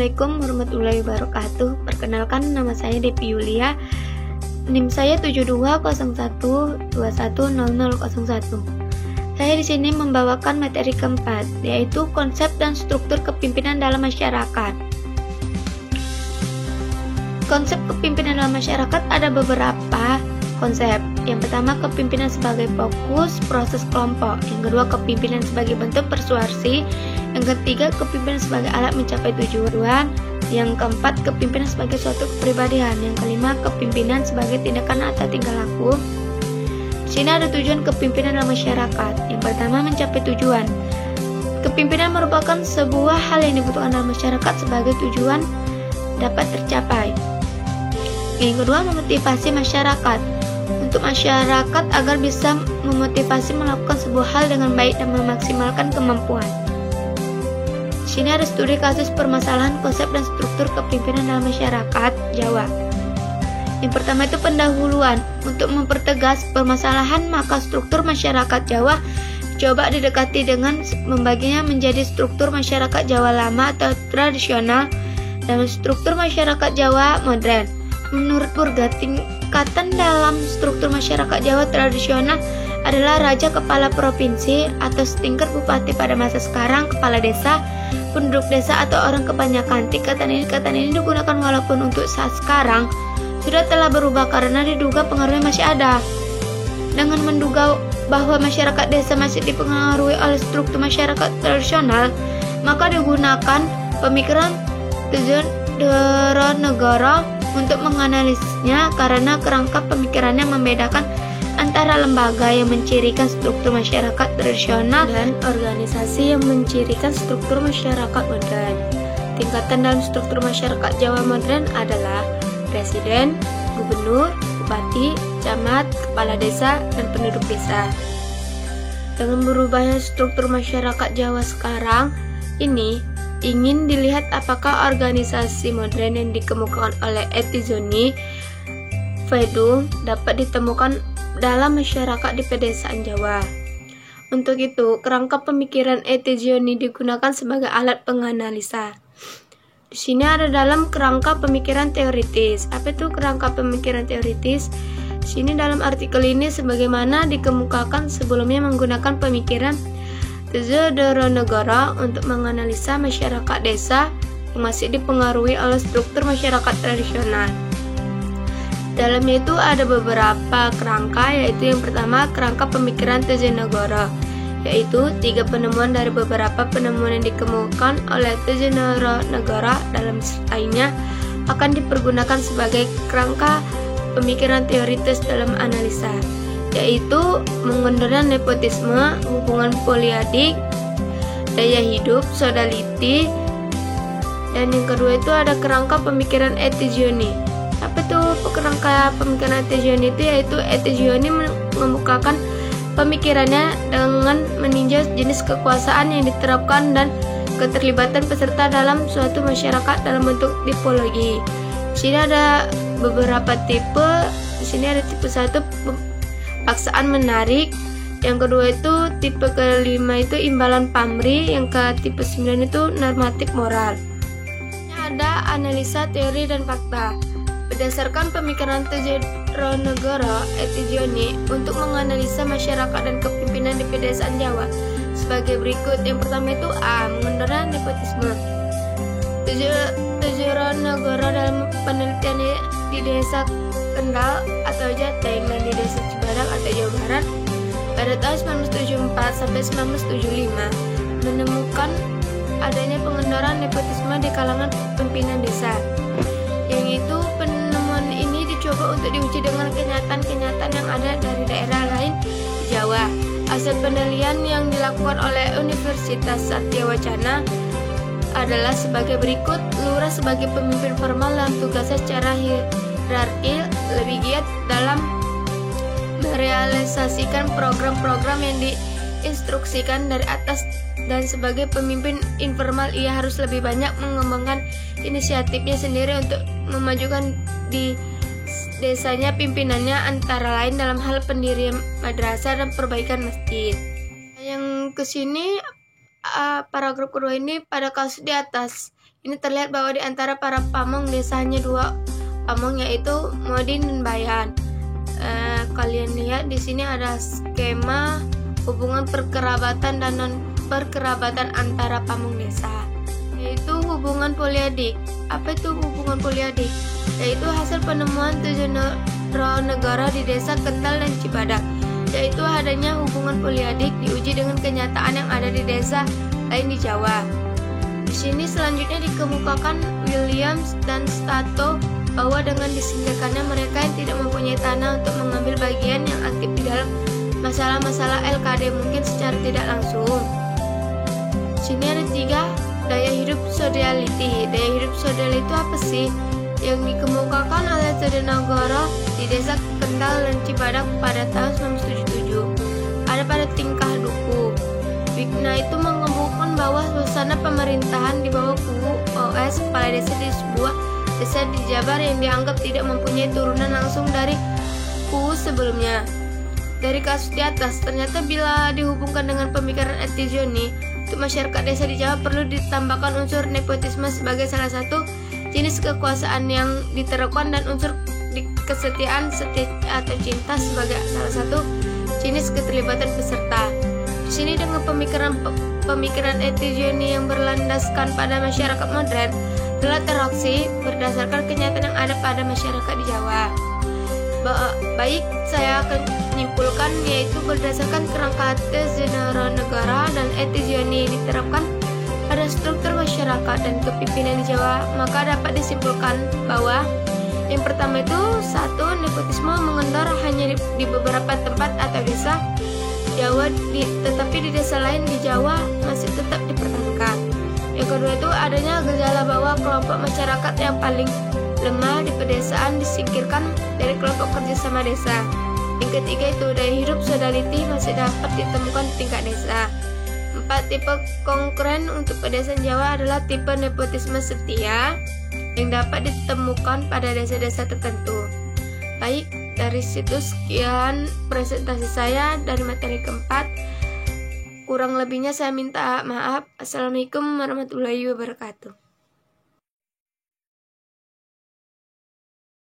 Assalamualaikum warahmatullahi wabarakatuh. Perkenalkan, nama saya Devi Yulia. NIM saya 7201210001. Saya di sini membawakan materi keempat, yaitu konsep dan struktur kepemimpinan dalam masyarakat. Konsep kepemimpinan dalam masyarakat ada beberapa konsep. Yang pertama, kepemimpinan sebagai fokus proses kelompok. Yang kedua, kepemimpinan sebagai bentuk persuasi. Yang ketiga, kepemimpinan sebagai alat mencapai tujuan. Yang keempat, kepemimpinan sebagai suatu kepribadian. Yang kelima, kepemimpinan sebagai tindakan atau tingkah laku. Di sini ada tujuan kepemimpinan dalam masyarakat. Yang pertama, mencapai tujuan. Kepemimpinan merupakan sebuah hal yang dibutuhkan dalam masyarakat sebagai tujuan dapat tercapai. Yang kedua, memotivasi masyarakat. Untuk masyarakat agar bisa memotivasi melakukan sebuah hal dengan baik dan memaksimalkan kemampuan. Di sini ada studi kasus permasalahan konsep dan struktur kepemimpinan dalam masyarakat Jawa. Yang pertama itu pendahuluan. Untuk mempertegas permasalahan, maka struktur masyarakat Jawa coba didekati dengan membaginya menjadi struktur masyarakat Jawa lama atau tradisional dan struktur masyarakat Jawa modern. Menurut Purga, tingkatan dalam struktur masyarakat Jawa tradisional adalah raja kepala provinsi atau setingkat bupati pada masa sekarang, kepala desa, penduduk desa atau orang kebanyakan. Tingkatan ini digunakan walaupun untuk saat sekarang sudah telah berubah karena diduga pengaruhnya masih ada. Dengan menduga bahwa masyarakat desa masih dipengaruhi oleh struktur masyarakat tradisional, maka digunakan pemikiran tujuan negara untuk menganalisisnya karena kerangka pemikirannya membedakan antara lembaga yang mencirikan struktur masyarakat tradisional dan organisasi yang mencirikan struktur masyarakat modern. Tingkatan dalam struktur masyarakat Jawa modern adalah presiden, gubernur, bupati, camat, kepala desa, dan penduduk desa. Dengan berubahnya struktur masyarakat Jawa sekarang ini, ingin dilihat apakah organisasi modern yang dikemukakan oleh Etienne Feydeau dapat ditemukan dalam masyarakat di pedesaan Jawa. Untuk itu, kerangka pemikiran Etienne digunakan sebagai alat penganalisa. Di sini ada dalam kerangka pemikiran teoritis. Apa itu kerangka pemikiran teoritis? Di sini dalam artikel ini sebagaimana dikemukakan sebelumnya menggunakan pemikiran negara untuk menganalisa masyarakat desa yang masih dipengaruhi oleh struktur masyarakat tradisional. Dalamnya itu ada beberapa kerangka, yaitu yang pertama kerangka pemikiran negara, yaitu 3 penemuan dari beberapa penemuan yang dikemukakan oleh negara dalam lainnya akan dipergunakan sebagai kerangka pemikiran teoritis dalam analisa, yaitu mengendalikan nepotisme, hubungan poliadik, daya hidup, sodality, dan yang kedua itu ada kerangka pemikiran Etienne. Apa itu kerangka pemikiran Etienne itu? Yaitu Etienne mengemukakan pemikirannya dengan meninjau jenis kekuasaan yang diterapkan dan keterlibatan peserta dalam suatu masyarakat dalam bentuk tipologi. Di sini ada beberapa tipe. Di sini ada tipe 1 paksaan menarik, yang kedua itu tipe kelima itu imbalan pamrih, yang ke tipe 9 itu normatif moral. Ada analisa teori dan fakta. Berdasarkan pemikiran negara Etienne untuk menganalisa masyarakat dan kepemimpinan di pedesaan Jawa sebagai berikut. Yang pertama itu A. Mengendalikan nepotisme. Negara dalam penelitiannya di desa Kendal atau Jateng dan di desa Cibadak atau Jawa Barat pada tahun 1974 sampai 1975 menemukan adanya pengendalian nepotisme di kalangan pimpinan desa. Yang itu penemuan ini dicoba untuk diuji dengan kenyataan-kenyataan yang ada dari daerah lain di Jawa. Hasil penelitian yang dilakukan oleh Universitas Satya Wacana adalah sebagai berikut. Lurah sebagai pemimpin formal dalam tugasnya secara hierarki lebih giat dalam merealisasikan program-program yang diinstruksikan dari atas, dan sebagai pemimpin informal ia harus lebih banyak mengembangkan inisiatifnya sendiri untuk memajukan di desanya pimpinannya, antara lain dalam hal pendirian madrasah dan perbaikan masjid. Yang kesini paragraf kedua ini pada kasus di atas Ini terlihat bahwa di antara para pamong desa hanya 2 pamong, yaitu Modin dan Bayan. Kalian lihat di sini ada skema hubungan perkerabatan dan non perkerabatan antara pamong desa, yaitu hubungan poliadik. Apa itu hubungan poliadik? Yaitu hasil penemuan 7 negara di desa Kental dan Cibadak, yaitu adanya hubungan poliadik diuji dengan kenyataan yang ada di desa lain di Jawa. Di sini selanjutnya dikemukakan Williams dan Stato bahwa dengan disingkirkannya mereka yang tidak mempunyai tanah untuk mengambil bagian yang aktif di dalam masalah-masalah LKD mungkin secara tidak langsung. Di sini ada 3 daya hidup sosiality. Daya hidup sosial itu apa sih? Yang dikemukakan oleh Sudanagoro di desa Kental dan Cibadak pada tahun 1977. Ada pada tingkah duku. Wigna itu mengemukakan bahwa suasana pemerintahan di bawah kubu OS kepala desa di sebuah desa di Jabar yang dianggap tidak mempunyai turunan langsung dari kubu sebelumnya. Dari kasus di atas, ternyata bila dihubungkan dengan pemikiran Etizoni, untuk masyarakat desa di Jawa perlu ditambahkan unsur nepotisme sebagai salah satu jenis kekuasaan yang diterapkan dan unsur kesetiaan atau cinta sebagai salah satu jenis keterlibatan peserta. Di sini dengan pemikiran Etizoni yang berlandaskan pada masyarakat modern telah tereaksi berdasarkan kenyataan yang ada pada masyarakat di Jawa. Baik, saya akan menyimpulkan yaitu berdasarkan kerangka tes general negara dan Etizoni diterapkan pada struktur masyarakat dan kepemimpinan di Jawa, maka dapat disimpulkan bahwa yang pertama itu 1. Nepotisme mengendor hanya di beberapa tempat atau desa Jawa, tetapi di desa lain di Jawa masih tetap dipertahankan. Yang kedua itu adanya gejala bahwa kelompok masyarakat yang paling lemah di pedesaan disingkirkan dari kelompok kerjasama desa. Yang ketiga itu daya hidup sosiality masih dapat ditemukan di tingkat desa. 4. Tipe konkren untuk pedesaan Jawa adalah tipe nepotisme setia yang dapat ditemukan pada desa-desa tertentu. Baik, dari situ sekian presentasi saya dari materi keempat. Kurang lebihnya saya minta maaf. Assalamualaikum warahmatullahi wabarakatuh.